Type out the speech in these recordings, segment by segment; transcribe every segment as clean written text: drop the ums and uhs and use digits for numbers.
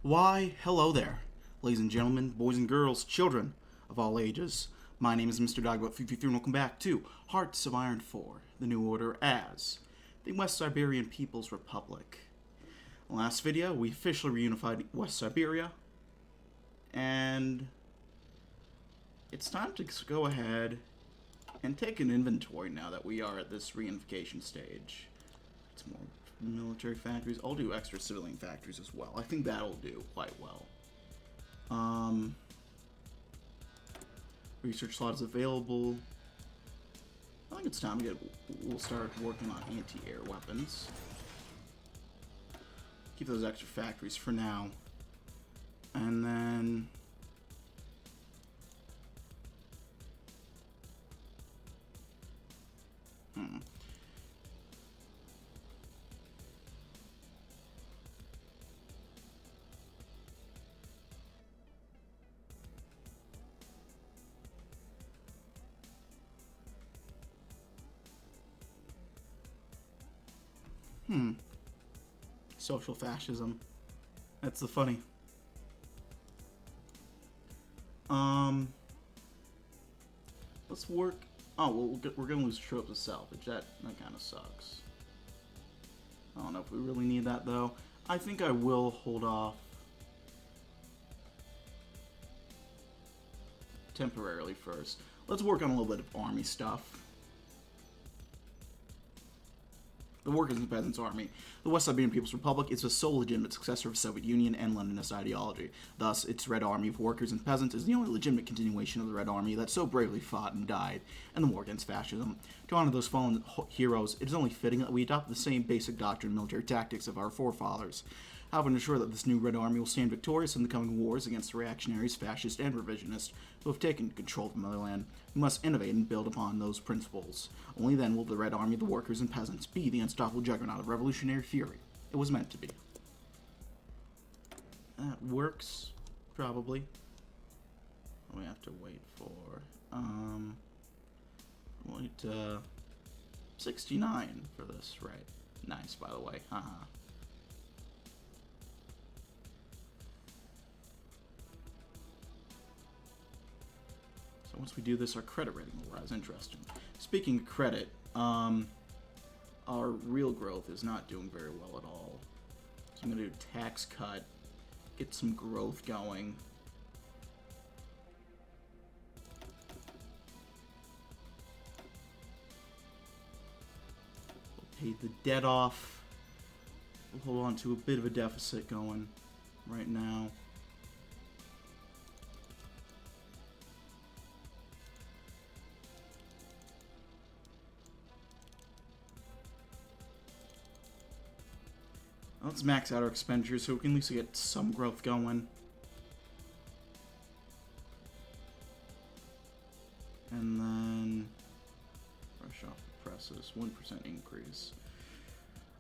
Why, hello there, ladies and gentlemen, boys and girls, children of all ages. My name is Mr. Dogbot333 and welcome back to Hearts of Iron 4, the new order as the West Siberian People's Republic. In the last video, we officially reunified West Siberia, and it's time to go ahead and take an inventory now that we are at this reunification stage. It's more military factories. I'll do extra civilian factories as well. I think that'll do quite well. Research slots available. I think it's time to we'll start working on anti-air weapons. Keep those extra factories for now. And then social fascism. That's the funny. Let's work. Oh, well, we're gonna lose tropes of salvage. That kind of sucks. I don't know if we really need that though. I think I will hold off temporarily first. Let's work on a little bit of army stuff. The Workers' and Peasants' Army. The West Siberian People's Republic is the sole legitimate successor of the Soviet Union and Leninist ideology. Thus, its Red Army of Workers and Peasants is the only legitimate continuation of the Red Army that so bravely fought and died in the war against fascism. To honor those fallen heroes, it is only fitting that we adopt the same basic doctrine and military tactics of our forefathers. However, to ensure that this new Red Army will stand victorious in the coming wars against the reactionaries, fascists, and revisionists who have taken control of the motherland, we must innovate and build upon those principles. Only then will the Red Army of the Workers and Peasants be the unstoppable juggernaut of revolutionary fury it was meant to be. That works, probably. We have to wait for, 69 for this, right? Nice, by the way, haha. So once we do this, our credit rating will rise. Interesting. Speaking of credit, our real growth is not doing very well at all. So I'm going to do tax cut, get some growth going. We'll pay the debt off. We'll hold on to a bit of a deficit going right now. Let's max out our expenditures so we can at least get some growth going. And then brush off the presses, 1% increase.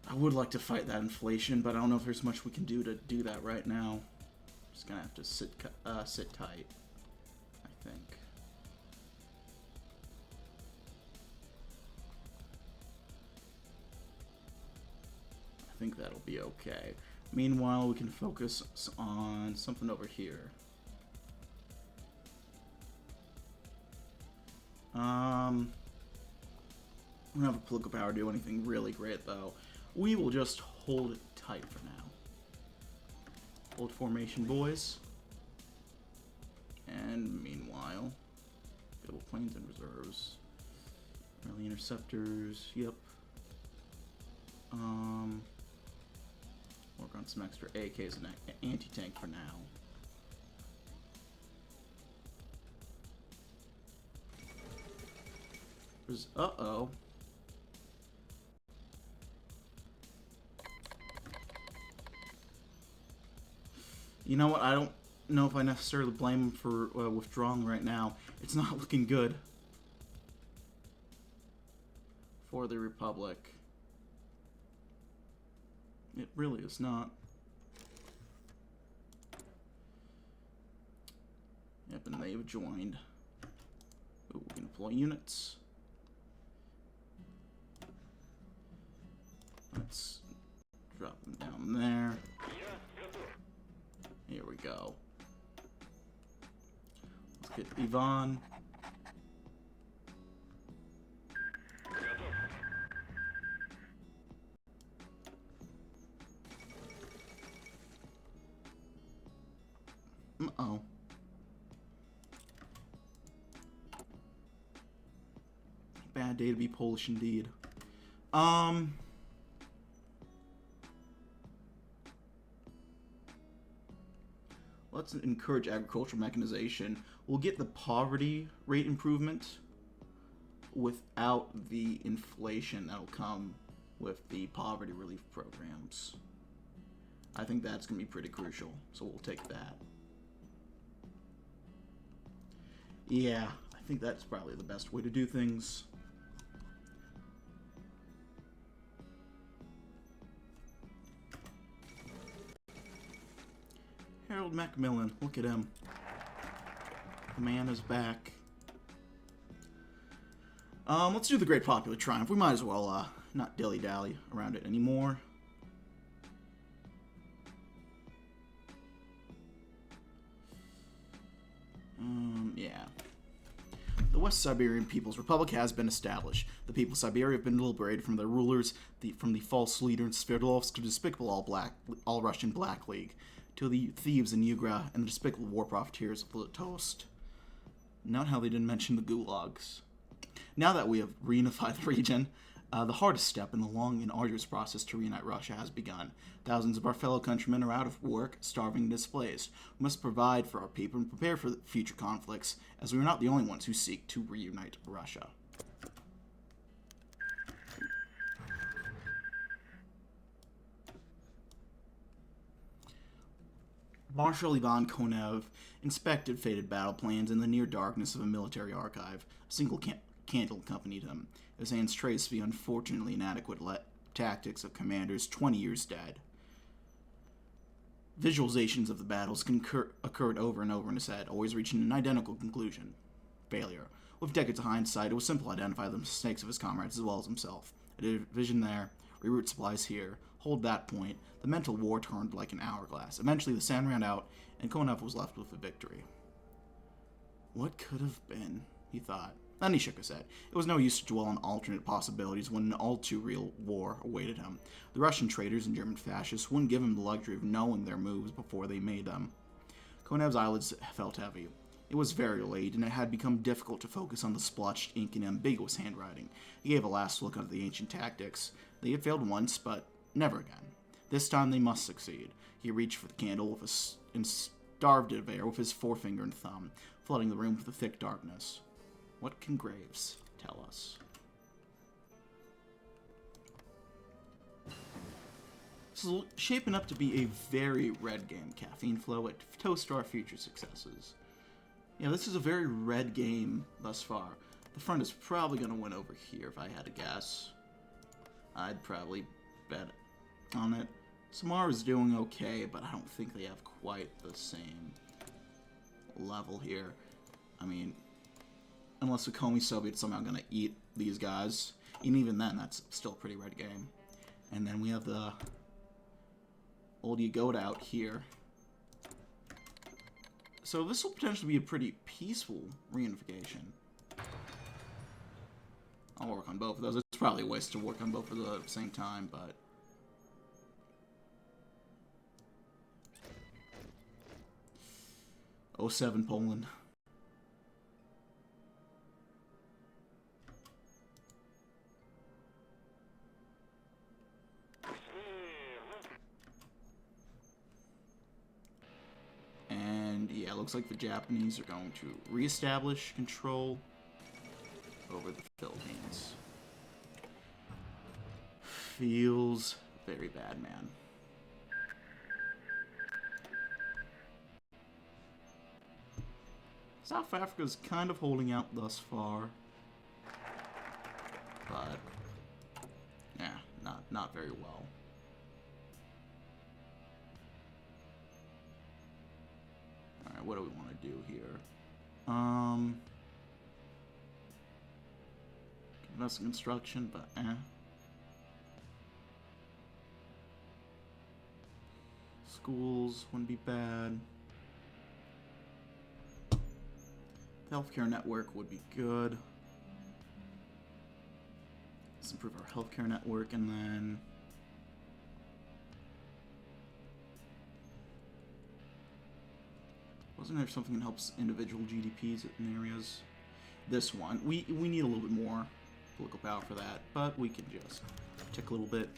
I would like to fight that inflation, but I don't know if there's much we can do to do that right now. Just gonna have to sit tight, I think. I think that'll be okay. Meanwhile, we can focus on something over here. We don't have a political power to do anything really great, though. We will just hold it tight for now. Hold formation, boys. And meanwhile, available planes and reserves. Early interceptors, yep. Work on some extra AKs and anti-tank for now. Uh-oh. You know what? I don't know if I necessarily blame him for withdrawing right now. It's not looking good for the Republic. It really is not. Yep, and they've joined. Ooh, we can deploy units. Let's drop them down there. we go. Let's get Ivan. Uh-oh. Bad day to be Polish indeed. Let's encourage agricultural mechanization. We'll get the poverty rate improvement without the inflation that'll come with the poverty relief programs. I think that's going to be pretty crucial, so we'll take that. Yeah, I think that's probably the best way to do things. Harold Macmillan, look at him. The man is back. Let's do the Great Popular Triumph. We might as well not dilly-dally around it anymore. Yeah. The West Siberian People's Republic has been established. The people of Siberia have been liberated from their rulers, from the false leader Sverdlovsk to the despicable all-Russian Black League, to the thieves in Yugra and the despicable war profiteers of Litost. Not how they didn't mention the gulags. Now that we have reunified the region, the hardest step in the long and arduous process to reunite Russia has begun. Thousands of our fellow countrymen are out of work, starving, and displaced. We must provide for our people and prepare for future conflicts, as we are not the only ones who seek to reunite Russia. Marshal Ivan Konev inspected faded battle plans in the near darkness of a military archive. A single candle accompanied him. His hands traced the unfortunately inadequate tactics of commanders 20 years dead. Visualizations of the battles occurred over and over in his head, always reaching an identical conclusion: failure. With decades of hindsight, it was simple to identify the mistakes of his comrades as well as himself. A division there, reroute supplies here, hold that point. The mental war turned like an hourglass. Eventually, the sand ran out, and Konev was left with a victory. What could have been, he thought. Then he shook his head. It was no use to dwell on alternate possibilities when an all-too-real war awaited him. The Russian traitors and German fascists wouldn't give him the luxury of knowing their moves before they made them. Konev's eyelids felt heavy. It was very late, and it had become difficult to focus on the splotched ink and ambiguous handwriting. He gave a last look at the ancient tactics. They had failed once, but never again. This time they must succeed. He reached for the candle and starved it of air with his forefinger and thumb, flooding the room with the thick darkness. What can Graves tell us? This is shaping up to be a very red game. Caffeine flow at toast to our future successes. Yeah, this is a very red game thus far. The front is probably going to win over here if I had to guess. I'd probably bet on it. Samar is doing okay, but I don't think they have quite the same level here. I mean, unless the Komi Soviet's somehow going to eat these guys. And even then, that's still a pretty red game. And then we have the old Yagoda out here. So this will potentially be a pretty peaceful reunification. I'll work on both of those. It's probably a waste to work on both of those at the same time, but... '07 Poland. And yeah, it looks like the Japanese are going to reestablish control over the Philippines. Feels very bad, man. South Africa's kind of holding out thus far, but yeah, not very well. All right, what do we want to do here? Invest in construction, but schools wouldn't be bad. The healthcare network would be good. Let's improve our healthcare network, and then wasn't there something that helps individual GDPs in areas? This one. We need a little bit more political power for that, but we can just tick a little bit.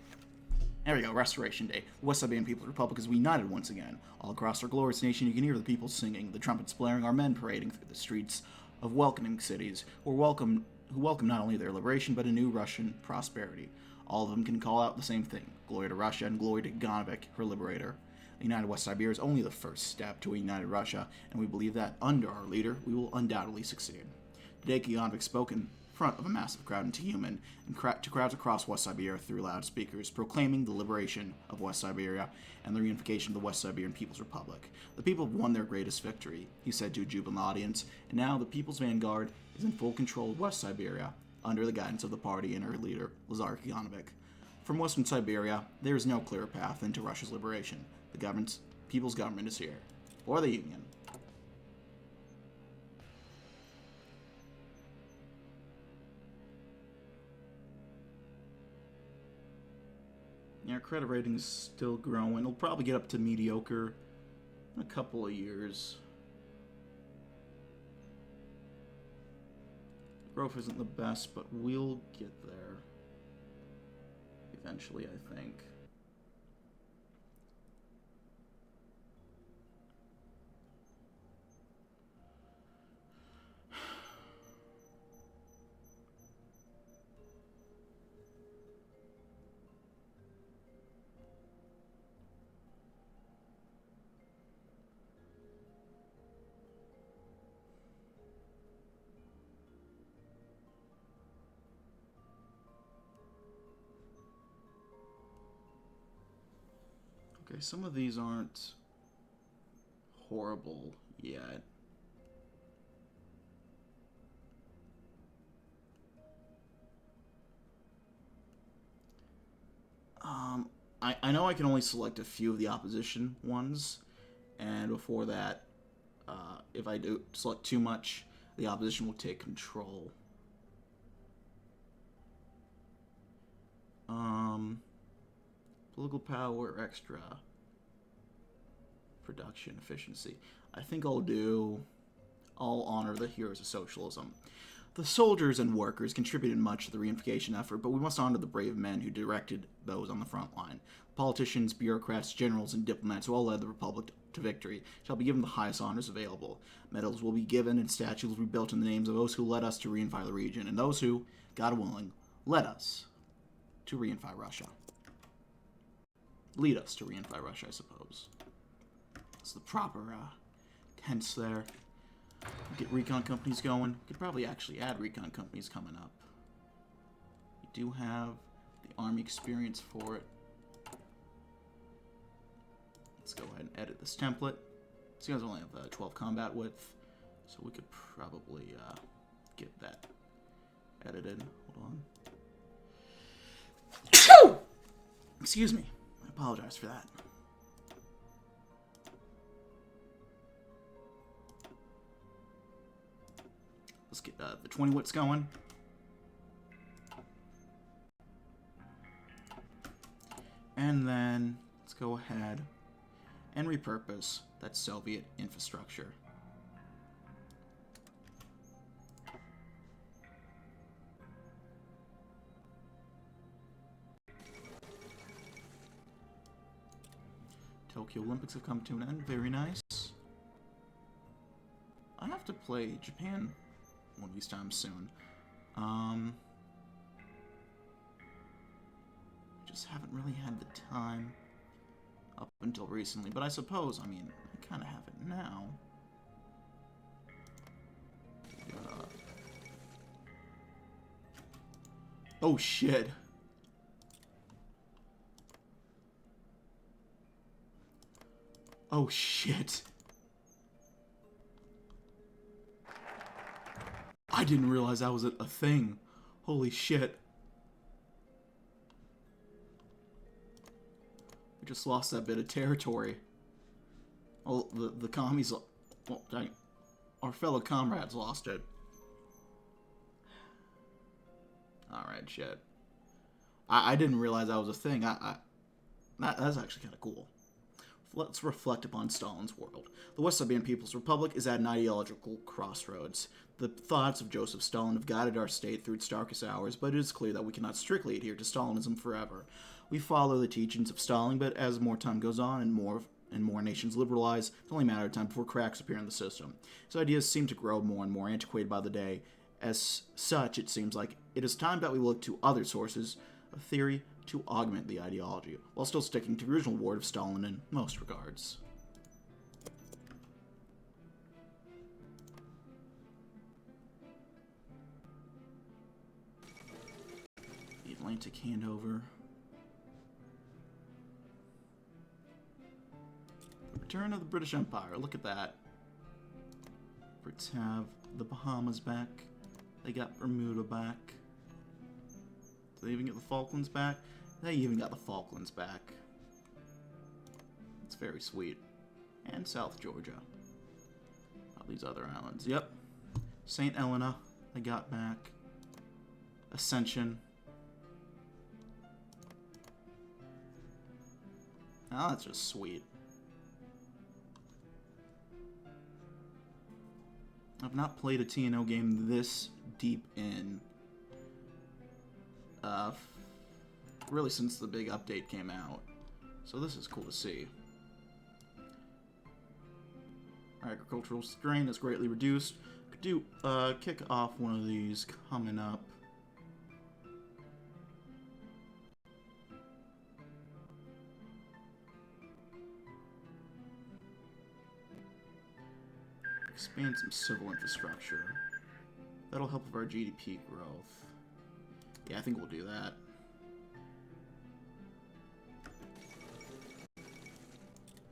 There we go, Restoration Day. The West Siberian People's Republic is reunited once again. All across our glorious nation, you can hear the people singing, the trumpets blaring, our men parading through the streets of welcoming cities, who welcome not only their liberation, but a new Russian prosperity. All of them can call out the same thing: glory to Russia and glory to Ganovich, her liberator. A united West Siberia is only the first step to a united Russia, and we believe that, under our leader, we will undoubtedly succeed. Today, Ganovich spoke in front of a massive crowd in Tyumen and to crowds across West Siberia through loudspeakers, proclaiming the liberation of West Siberia and the reunification of the West Siberian People's Republic. The people have won their greatest victory, he said to a jubilant audience, and now the People's Vanguard is in full control of West Siberia, under the guidance of the party and her leader, Lazar Ganovich. From Western Siberia, there is no clearer path into Russia's liberation. The people's government is here. For the Union. Yeah, our credit rating is still growing. It'll probably get up to mediocre in a couple of years. Growth isn't the best, but we'll get there. Eventually, I think. Okay, some of these aren't horrible yet. I know I can only select a few of the opposition ones, and before that, if I do select too much, the opposition will take control. Political power, extra production efficiency. I think I'll honor the heroes of socialism. The soldiers and workers contributed much to the reunification effort, but we must honor the brave men who directed those on the front line. Politicians, bureaucrats, generals, and diplomats who all led the Republic to victory shall be given the highest honors available. Medals will be given and statues will be built in the names of those who led us to reunify the region, and those who, God willing, led us to reunify Russia. Lead us to reunify Russia, I suppose. It's the proper tense there. Get recon companies going. Could probably actually add recon companies coming up. We do have the army experience for it. Let's go ahead and edit this template. These guys only have 12 combat width, so we could probably get that edited. Hold on. Excuse me. I apologize for that. Let's get the 20 wits going. And then let's go ahead and repurpose that Soviet infrastructure. Tokyo Olympics have come to an end. Very nice. I have to play Japan one of these times soon. Just haven't really had the time up until recently, but I suppose, I mean, I kind of have it now. Oh shit. Oh shit. I didn't realize that was a thing. Holy shit. We just lost that bit of territory. Oh, the commies... Well, dang. Our fellow comrades lost it. Alright, shit. I didn't realize that was a thing. That's actually kind of cool. Let's reflect upon Stalin's world. The West Siberian People's Republic is at an ideological crossroads. The thoughts of Joseph Stalin have guided our state through its darkest hours, but it is clear that we cannot strictly adhere to Stalinism forever. We follow the teachings of Stalin, but as more time goes on and more nations liberalize, it's only a matter of time before cracks appear in the system. His ideas seem to grow more and more antiquated by the day. As such, it seems like it is time that we look to other sources of theory to augment the ideology, while still sticking to the original word of Stalin in most regards. The Atlantic handover. The return of the British Empire. Look at that. Brits have the Bahamas back. They got Bermuda back. Did they even get the Falklands back? They even got the Falklands back. It's very sweet. And South Georgia. All these other islands. Yep. St. Helena, they got back. Ascension. Oh, that's just sweet. I've not played a TNO game this deep in really since the big update came out. So this is cool to see. Our agricultural strain is greatly reduced. Could do kick off one of these coming up. Expand some civil infrastructure. That'll help with our GDP growth. Yeah, I think we'll do that.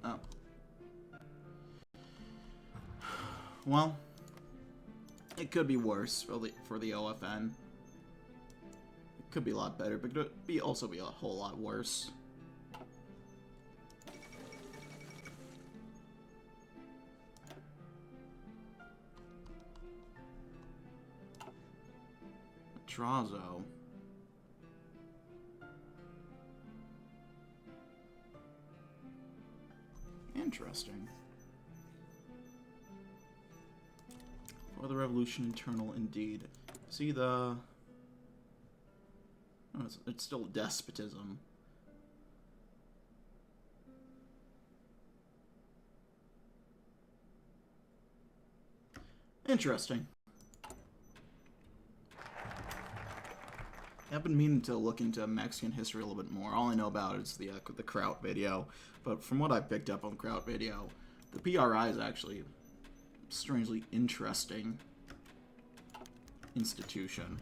Oh. Well, it could be worse for the OFN. It could be a lot better, but it could also be a whole lot worse. Madrazo. Interesting. For the revolution, internal indeed. See the... Oh, it's still despotism. Interesting. I've been meaning to look into Mexican history a little bit more. All I know about is the Kraut video. But from what I picked up on the Kraut video, the PRI is actually a strangely interesting institution.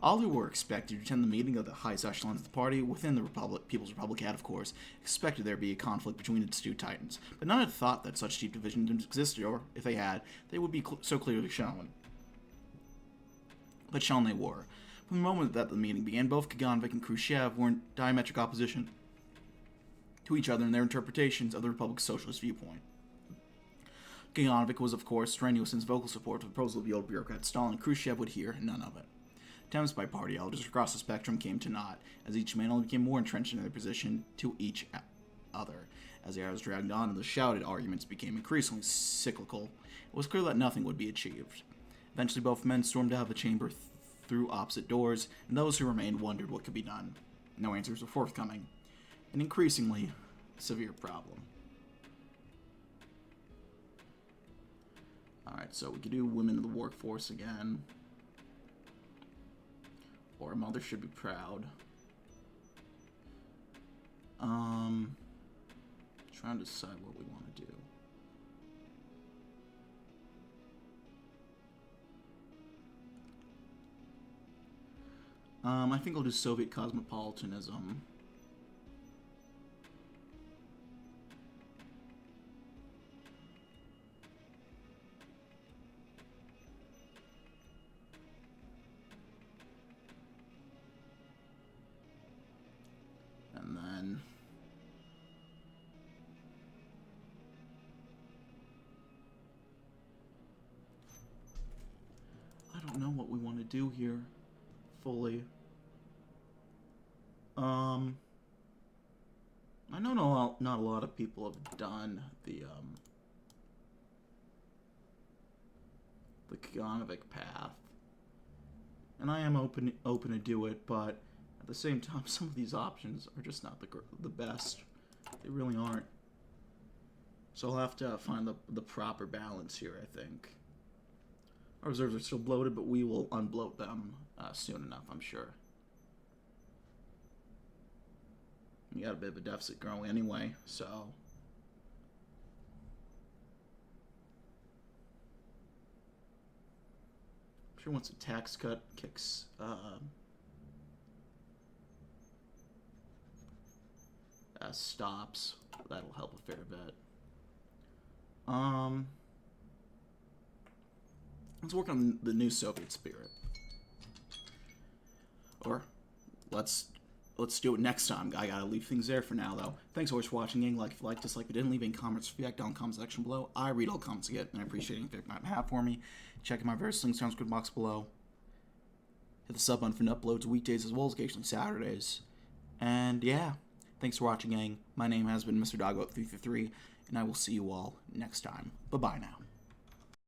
All who were expected to attend the meeting of the highest echelons of the party within the People's Republic had, of course, expected there to be a conflict between its two titans. But none had thought that such deep divisions existed, or, if they had, they would be so clearly shown. But shown they were. From the moment that the meeting began, both Kaganovich and Khrushchev were in diametric opposition to each other in their interpretations of the Republic's socialist viewpoint. Kaganovich was, of course, strenuous in his vocal support of the proposal of the old bureaucrat Stalin, and Khrushchev would hear none of it. Attempts by party elders across the spectrum came to naught, as each man only became more entrenched in their position to each other. As the hours dragged on and the shouted arguments became increasingly cyclical, it was clear that nothing would be achieved. Eventually both men stormed out of the chamber through opposite doors, and those who remained wondered what could be done. No answers were forthcoming. An increasingly severe problem. Alright, so we could do women in the workforce again. Or a mother should be proud. Trying to decide what we want to do. I think I'll do Soviet cosmopolitanism. And then do here fully. I know not a lot of people have done the Kaganovich path, and I am open to do it, but at the same time, some of these options are just not the best. They really aren't. So I'll have to find the proper balance here, I think. Our reserves are still bloated, but we will unbloat them soon enough, I'm sure. We got a bit of a deficit growing anyway, so... I'm sure once a tax cut kicks... stops, that'll help a fair bit. Let's work on the new Soviet spirit. Or let's do it next time. I gotta leave things there for now, though. Thanks so much for watching, gang. Like if you liked, dislike, but didn't leave any comments or feedback down in the comment section below. I read all comments I get, and I appreciate any feedback you might have for me. Check out my various links down in the description box below. Hit the sub button for uploads weekdays as well as occasionally Saturdays. And yeah, thanks for watching, gang. My name has been Mr. Dogboat333, and I will see you all next time. Bye-bye now.